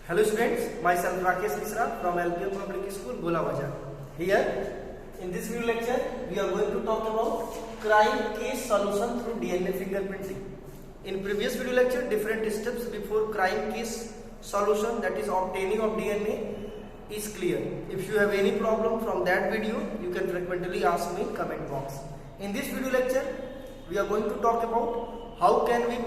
Hello students, myself Rakesh Misra from LPM Public School, Golawazar. Here, in this video lecture, we are going to talk about crime case solution through DNA fingerprinting. In previous video lecture, different steps before crime case solution, that is obtaining of DNA, is clear. If you have any problem from that video, you can frequently ask me in comment box. In this video lecture, we are going to talk about how can we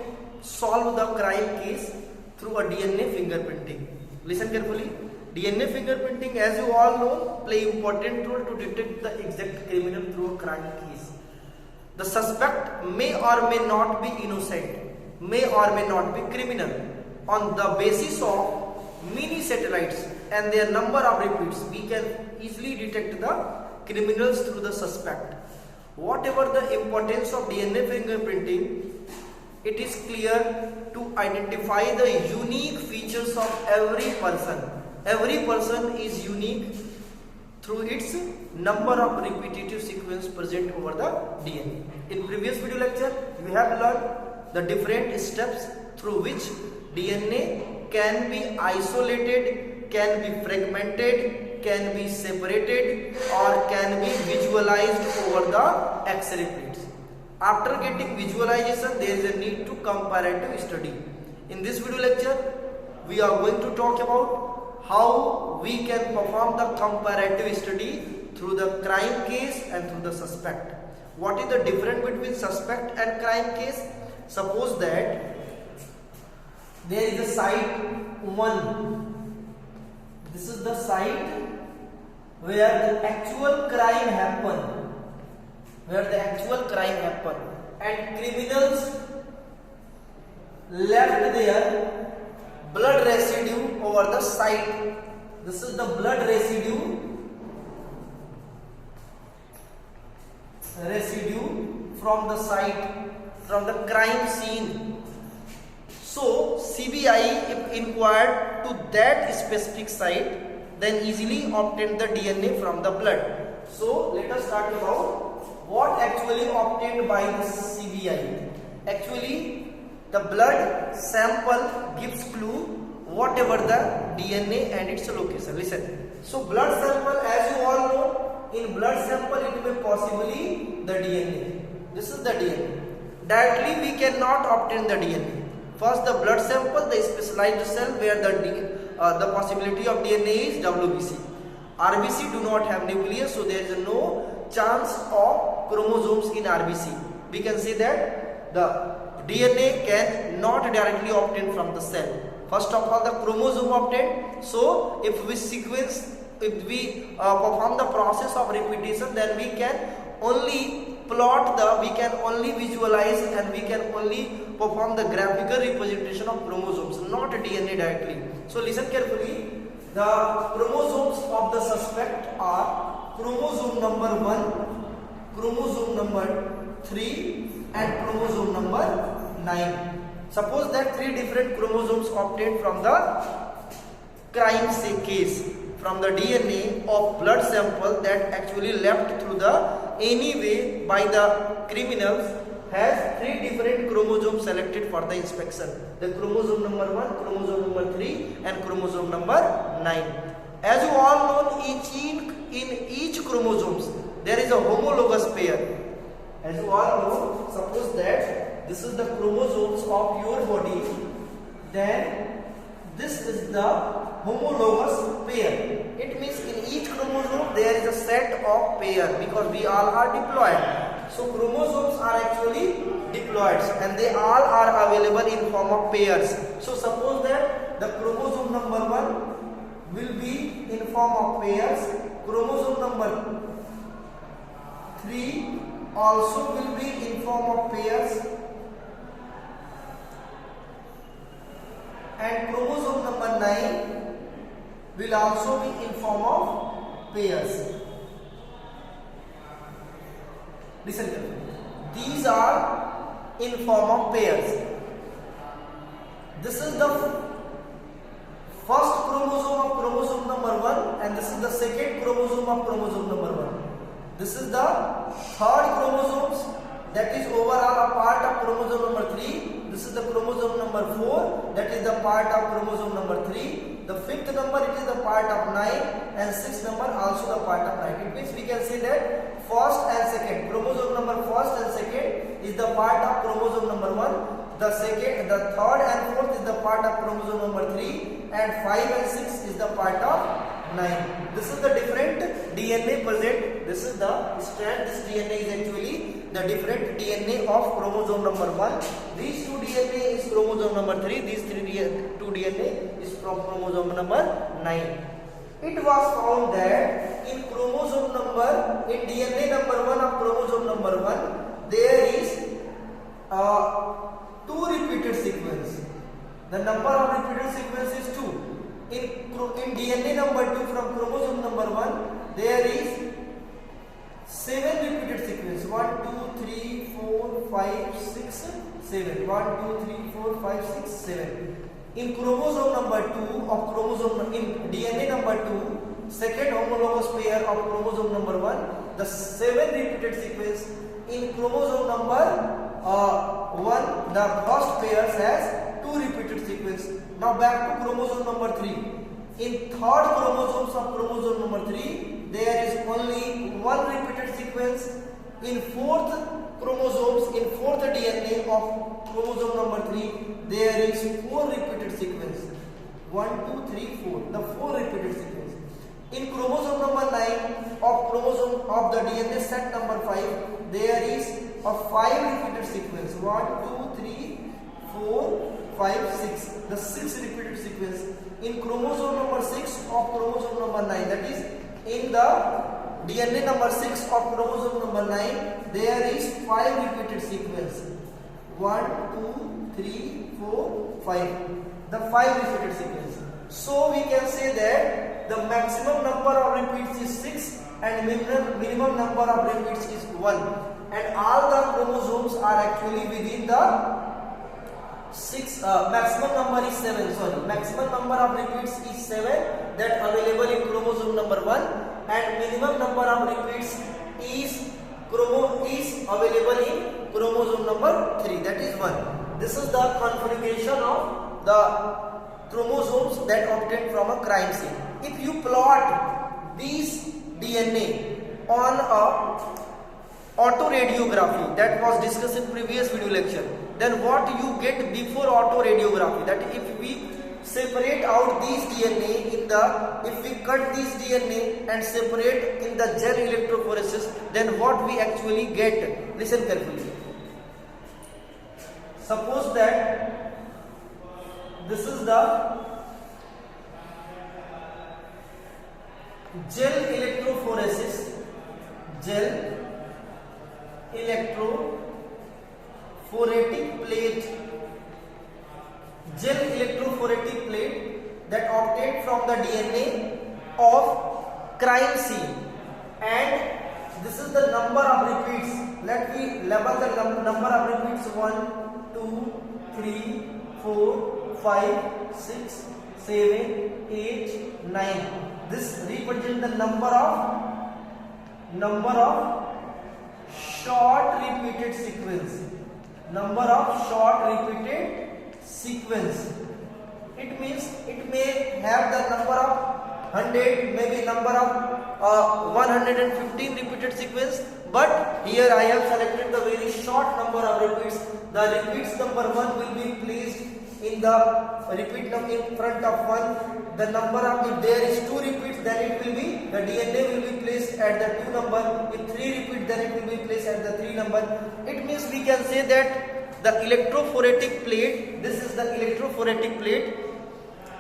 solve the crime case through a DNA fingerprinting. Listen carefully. DNA fingerprinting, as you all know, play important role to detect the exact criminal through a crime case. The suspect may or may not be innocent, may or may not be criminal. On the basis of mini satellites and their number of repeats, we can easily detect the criminals through the suspect. Whatever the importance of DNA fingerprinting, it is clear to identify the unique features of every person. Every person is unique through its number of repetitive sequence present over the DNA. In previous video lecture, we have learned the different steps through which DNA can be isolated, can be fragmented, can be separated, or can be visualized over the X-ray plates. After getting visualization, there is a need to comparative study. In this video lecture, we are going to talk about how we can perform the comparative study through the crime case and through the suspect. What is the difference between suspect and crime case? Suppose that there is a site 1. This is the site where the actual crime happened. And criminals left their blood residue over the site. This is the blood residue from the site, from the crime scene. So CBI, if inquired to that specific site, then easily obtain the DNA from the blood. So let us start about what actually obtained by the CBI. Actually, the blood sample gives clue whatever the DNA and its location. Listen. So blood sample, as you all know, in blood sample it may possibly the DNA. This is the DNA. Directly we cannot obtain the DNA. First, the blood sample, the specialized cell where the possibility of DNA is WBC. RBC do not have nucleus, so there is no chance of chromosomes in RBC. We can say that the DNA can not directly obtain from the cell. First of all, the chromosome obtained. So if we perform the process of repetition, then we can only we can only visualize and we can only perform the graphical representation of chromosomes, not DNA directly. So listen carefully. The chromosomes of the suspect are chromosome number 1, chromosome number 3 and chromosome number 9. Suppose that 3 different chromosomes obtained from the crime case, from the DNA of blood sample that actually left through the anyway by the criminals has 3 different chromosomes selected for the inspection. The chromosome number 1, chromosome number 3 and chromosome number 9. As you all know, in each chromosomes there is a homologous pair. As you all know, suppose that this is the chromosomes of your body, then this is the homologous pair. It means in each chromosome there is a set of pair because we all are diploid. So chromosomes are actually diploids and they all are available in form of pairs. So suppose that the chromosome number 1 will be in form of pairs, chromosome number 3 also will be in form of pairs, and chromosome number 9 will also be in form of pairs. Listen carefully. These are in form of pairs. This is the first chromosome of chromosome number 1 and this is the second chromosome of chromosome number 1. This is the third chromosomes that is overall a part of chromosome number 3. This is the chromosome number 4 that is the part of chromosome number 3. The fifth number it is the part of 9 and sixth number also the part of 9. It means we can say that first and second chromosome number first and second is the part of chromosome number 1. The third and fourth is the part of chromosome number 3, and 5 and 6 is the part of 9. This is the different DNA present. This is the strand. This DNA is actually the different DNA of chromosome number 1. These two DNA is chromosome number 3. These two DNA is from chromosome number 9. It was found that in chromosome number, in DNA number 1 of chromosome number 1, there is 2 repeated sequence. The number of repeated sequence is 2. In DNA number 2 from chromosome number 1, there is 7 repeated sequence. 1, 2, 3, 4, 5, 6, 7. 1, 2, 3, 4, 5, 6, 7. In chromosome number 2 of in DNA number 2, second homologous pair of chromosome number 1, the 7 repeated sequence. In chromosome number 1, the first pair has 2 repeated sequence. Now back to chromosome number 3. In third chromosomes of chromosome number 3, there is only 1 repeated sequence. In fourth chromosomes, in fourth DNA of chromosome number 3, there is 4 repeated sequence. 1, 2, 3, 4. The 4 repeated sequence. In chromosome number 9 of chromosome of the DNA set number 5, there is a 5 repeated sequence. 1, 2, 3, 4, 5, 6. The 6 repeated sequence. In chromosome number 6 of chromosome number 9, that is in the DNA number 6 of chromosome number 9, there is 5 repeated sequence. 1, 2, 3, 4, 5. The 5 repeated sequence. So we can say that the maximum number of repeats is 6 and minimum number of repeats is 1. And all the chromosomes are actually within the maximum number is 7. Maximum number of repeats is 7 that available in chromosome number 1, and minimum number of repeats is available in chromosome number 3, that is 1. This is the configuration of the chromosomes that obtained from a crime scene. If you plot these DNA on a autoradiography that was discussed in previous video lecture, then what you get before autoradiography, that if we separate out these DNA if we cut this DNA and separate in the gel electrophoresis, then what we actually get, listen carefully. Suppose that this is the gel electrophoretic plate that obtained from the DNA of crime scene, and this is the number of repeats. Let me label the number of repeats: 1, 2, 3, 4, 5, 6, 7, 8, 9. This represents the number of short repeated sequence. Number of short repeated sequence. It means it may have the number of 100, maybe number of 115 repeated sequence, but here I have selected the very short number of repeats. The repeats number 1 will be placed in the repeat number in front of 1. The number of, if there is 2 repeats, then it will be, the DNA will be placed at the 2 number. If 3 repeats, then it will be placed at the 3 number. It means we can say that the electrophoretic plate, this is the electrophoretic plate.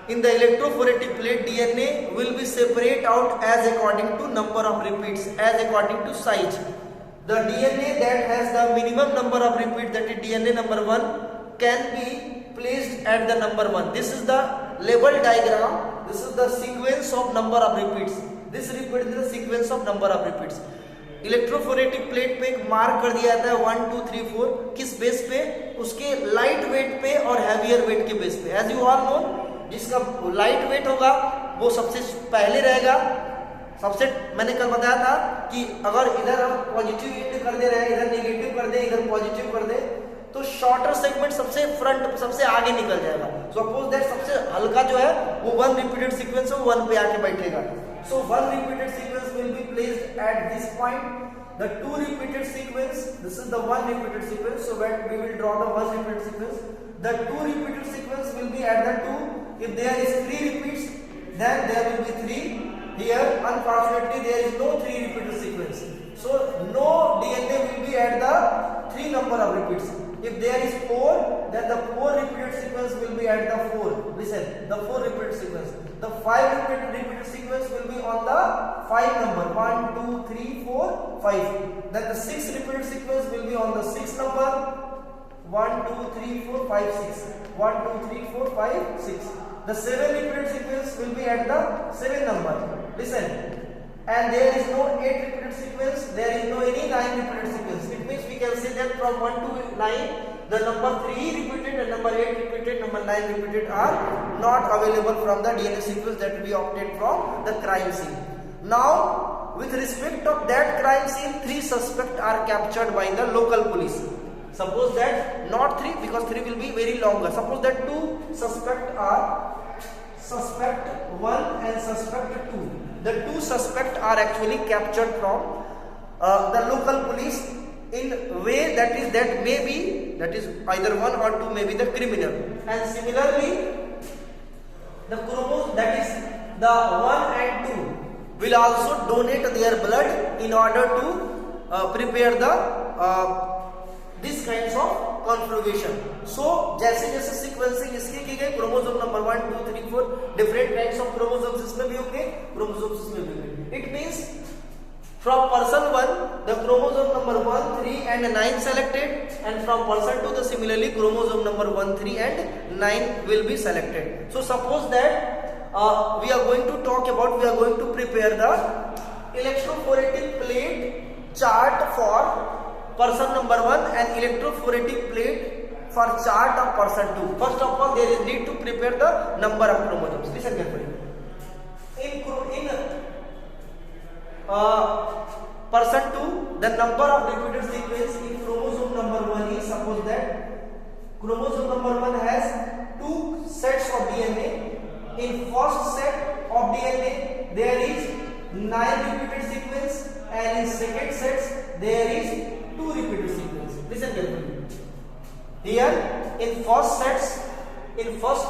In the electrophoretic plate, DNA will be separate out as according to number of repeats, as according to size. The DNA that has the minimum number of repeats, that is DNA number 1, can be placed at the number 1. This is the label diagram. This is the sequence of number of repeats. This represents the sequence of number of repeats. Electrophoretic plate पे mark कर दिया जाता है 1 2 3 4 किस base पे, उसके light weight पे और हैवियर वेट के बेस पे. एज यू ऑल नो, जिसका लाइट वेट होगा वो सबसे पहले रहेगा. सबसे मैंने कल बताया था कि अगर इधर हम पॉजिटिव इंड कर दे रहे हैं, इधर नेगेटिव कर दे, इधर पॉजिटिव कर दे, तो शॉर्टर सेगमेंट सबसे फ्रंट, सबसे आगे निकल जाएगा। सपोज दैट सबसे हल्का जो है वो 1 रिपीटेड सीक्वेंस है, 1 पे आके बैठेगा। सो 1 repeated sequence will be placed at this point. The 2 repeated sequence, this is the 1 repeated sequence, so when we will draw the 1 repeated sequence, the 2 repeated sequence will be at the 2. If there is 3 repeats, then there will be 3. Here unfortunately there is no 3 repeated sequence, so no DNA will be at the 3 number of repeats. If there is 4, then the 4 repeated sequence will be at the 4. Listen, the 4 repeated sequence. The 5 repeated sequence will be on the 5 number. 1, 2, 3, 4, 5. Then the 6 repeated sequence will be on the 6 number. 1, 2, 3, 4, 5, 6. 1, 2, 3, 4, 5, 6. The 7 repeated sequence will be at the 7 number. Listen. And there is no 8 repeated sequence, there is no any 9 repeated sequence. It means we can say that from 1 to 9, the number 3 repeated and number 8 repeated, number 9 repeated are not available from the DNA sequence that we obtained from the crime scene. Now, with respect of that crime scene, 3 suspects are captured by the local police. Suppose that not 3, because 3 will be very longer. Suppose that 2 suspects are suspect 1 and suspect 2. The 2 suspects are actually captured from the local police in way that is either 1 or 2 may be the criminal. And similarly, the chromosome, that is the 1 and 2, will also donate their blood in order to prepare the this kinds of configuration. So जैसे जैसे sequencing इसकी की गई, chromosome number 1, 2, 3, 4 different kinds of chromosomes इसमें भी होंगे, chromosomes इसमें भी होंगे. It means from person 1 the chromosome number 1, 3 and 9 selected, and from person 2 the similarly chromosome number 1, 3 and 9 will be selected. So suppose that we are going to prepare the electrophoretic plate chart for person number 1 and electrophoretic plate for chart of person 2. First of all, there is need to prepare the number of chromosomes. Listen carefully. In person 2, the number of repeated sequence in chromosome number 1 is, suppose that chromosome number 1 has 2 sets of DNA. In first set of DNA, there is 9 repeated sequence, and in second sets there is 2 repeated sequence. Listen carefully. Here in first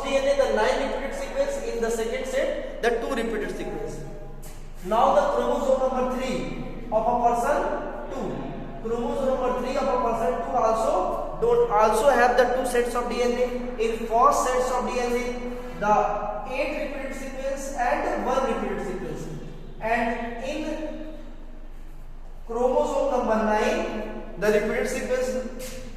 DNA the 9 repeated sequence, in the second set the 2 repeated sequence. Now the chromosome number 3 of a person 2, chromosome number 3 of a person 2 also have the 2 sets of DNA. In first sets of DNA the 8 repeated sequence and 1 repeated sequence, and in chromosome number 9 the repeated sequence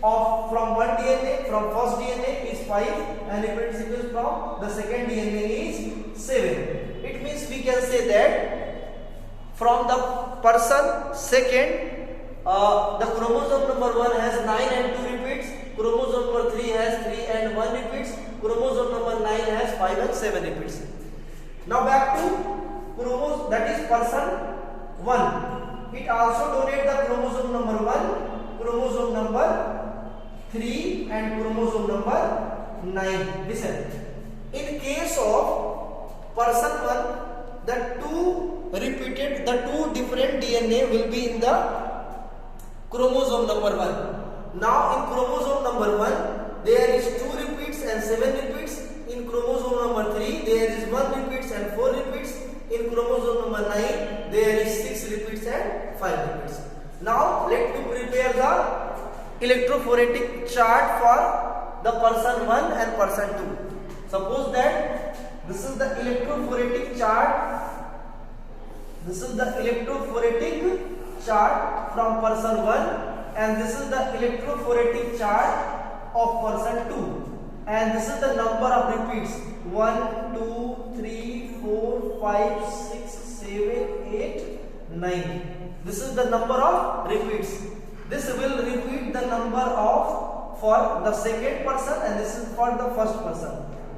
from one DNA, from first DNA is 5, and repeated sequence from the second DNA is 7. It means we can say that from the person second, the chromosome number 1 has 9 and 2 repeats, chromosome number 3 has 3 and 1 repeats, chromosome number 9 has 5 and 7 repeats. Now back to chromosome, that is person 1. It also donates the chromosome number 1, chromosome number 3 and chromosome number 9. Listen, in case of person 1, the two different DNA will be in the chromosome number 1. Now in chromosome number 1 there is 2 repeats and 7 repeats. In chromosome number 3 there is 1 repeats and 4 repeats. In chromosome number 9 there is 6 repeats and 5 repeats. Now let me prepare the electrophoretic chart for the person 1 and person 2. Suppose that this is the electrophoretic chart. This is the electrophoretic chart from person 1, and this is the electrophoretic chart of person 2, and this is the number of repeats: 1, 2, 3, 4, 5, 6, 7, 8, 9. This is the number of repeats. This will repeat the number of for the second person, and this is for the first person.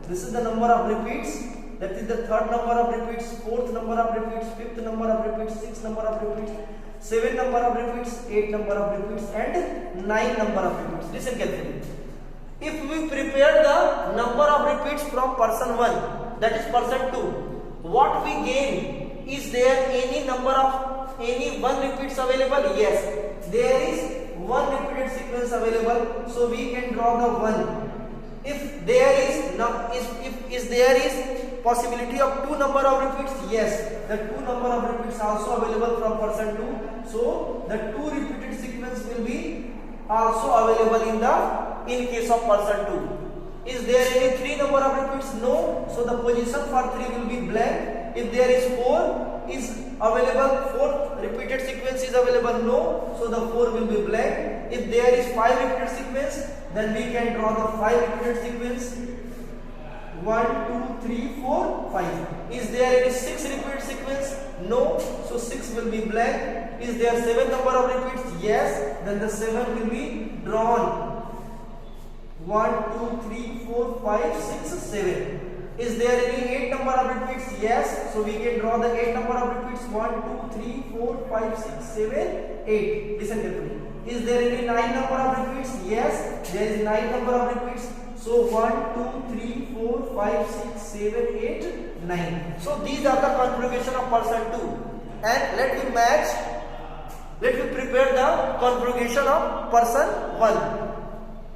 This is the number of repeats. That is the third number of repeats, fourth number of repeats, fifth number of repeats, sixth number of repeats, 7 number of repeats, 8 number of repeats, and 9 number of repeats. Listen carefully. If we prepare the number of repeats from person 1, that is person 2, what we gain? Is there any number of any one repeats available? Yes, there is one repeated sequence available, so we can draw the 1. If there is no, if there is possibility of 2 number of repeats, yes, the 2 number of repeats also available from person 2, so the 2 repeated sequence will be also available in case of person 2. Is there any 3 number of repeats? No, so the position for 3 will be blank. If there is 4 is available, 4 repeated sequence is available, no, so the 4 will be blank. If there is 5 repeated sequence, then we can draw the 5 repeated sequence. 1, 2, 3, 4, 5. Is there any 6 repeated sequence? No, so 6 will be blank. Is there 7 number of repeats? Yes, then the 7 will be drawn. 1, 2, 3, 4, 5, 6, 7. Is there any 8 number of repeats? Yes, so we can draw the 8 number of repeats. 1, 2, 3, 4, 5, 6, 7, 8. Listen carefully. Is there any 9 number of repeats? Yes, there is 9 number of repeats. So 1, 2, 3, 4, 5, 6, 7, 8, 9. So these are the configuration of person 2. And let me prepare the configuration of person 1.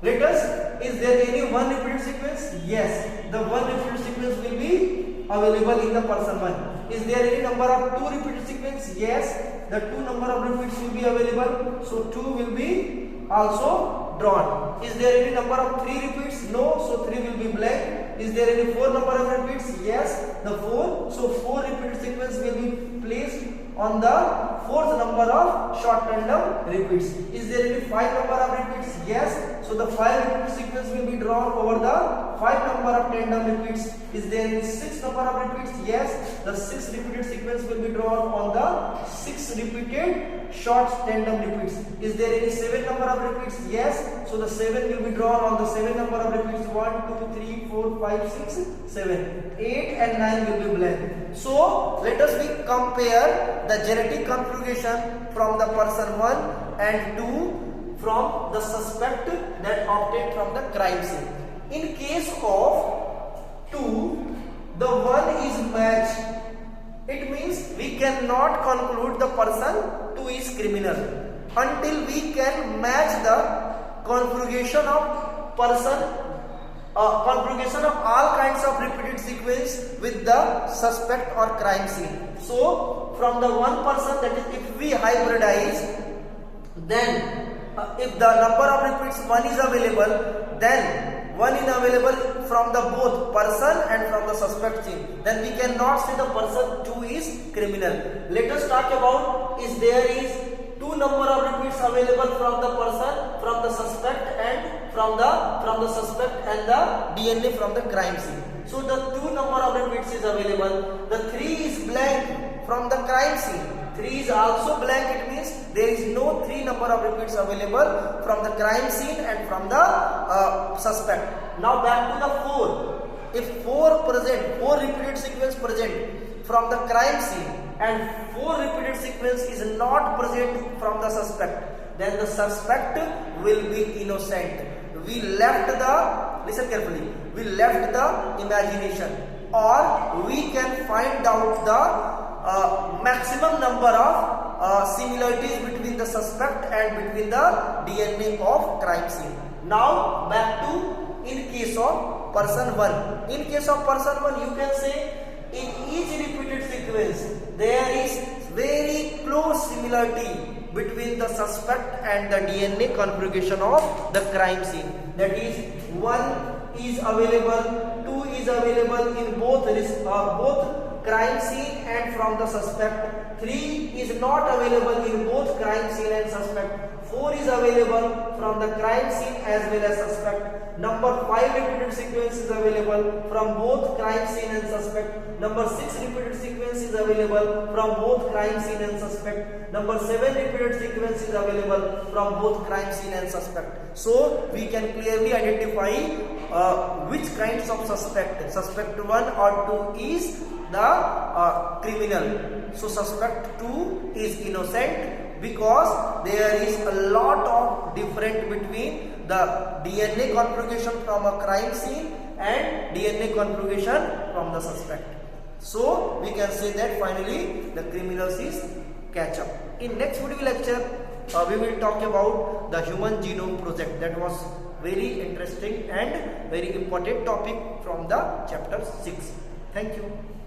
Let us, is there any 1 repeated sequence? Yes, the 1 repeated sequence will be available in the person 1. Is there any number of 2 repeated sequence? Yes, the 2 number of repeats will be available, so 2 will be also drawn. Is there any number of 3 repeats? No, so 3 will be blank. Is there any 4 number of repeats? Yes, the 4, so 4 repeated sequence will be placed on the 4th number of short tandem repeats. Is there any 5 number of repeats? Yes, so the 5 repeated sequence will be drawn over the 5 number of tandem repeats. Is there any 6 number of repeats? Yes, the 6 repeated sequence will be drawn on the 6 repeated short tandem repeats. Is there any 7 number of repeats? Yes, so the 7 will be drawn on the 7 number of repeats. 1, 2, 3, 4, 5, 6, 7. 8 and 9 will be blank. So let us compare the genetic configuration from the person 1 and 2 from the suspect that obtained from the crime scene. In case of 2, the 1 is matched. It means we cannot conclude the person 2 is criminal until we can match the configuration of person configuration of all kinds of repeated sequence with the suspect or crime scene. So from the one person, that is if we hybridize, then if the number of repeats 1 is available, then 1 is available from the both person and from the suspect scene, then we cannot say the person 2 is criminal. Let us talk about, is there is 2 number of repeats available from the person, from the suspect and from the suspect and the DNA from the crime scene. So the 2 number of repeats is available. The 3 is blank from the crime scene. 3 is also blank. It means there is no 3 number of repeats available from the crime scene and from the suspect. Now back to the 4. If 4 repeated sequence present from the crime scene and 4 repeated sequence is not present from the suspect, then the suspect will be innocent. We left the, listen carefully, we left the imagination, or we can find out the maximum number of similarities between the suspect and between the DNA of crime scene. Now back to in case of person 1. In case of person 1, you can say in each repeated sequence there is very close similarity between the suspect and the DNA configuration of the crime scene. That is, 1 is available, 2 is available in both crime scene and from the suspect. 3 is not available in both crime scene and suspect. 4 is available from the crime scene as well as suspect. Number 5 repeated sequence is available from both crime scene and suspect. Number 6 repeated sequence is available from both crime scene and suspect. Number 7 repeated sequence is available from both crime scene and suspect. So we can clearly identify which kinds of suspect 1 or 2 is the criminal. So suspect 2 is innocent, because there is a lot of difference between the DNA configuration from a crime scene and DNA configuration from the suspect. So we can say that finally the criminals is catch up. In next video lecture we will talk about the Human Genome Project. That was very interesting and very important topic from the chapter 6. Thank you.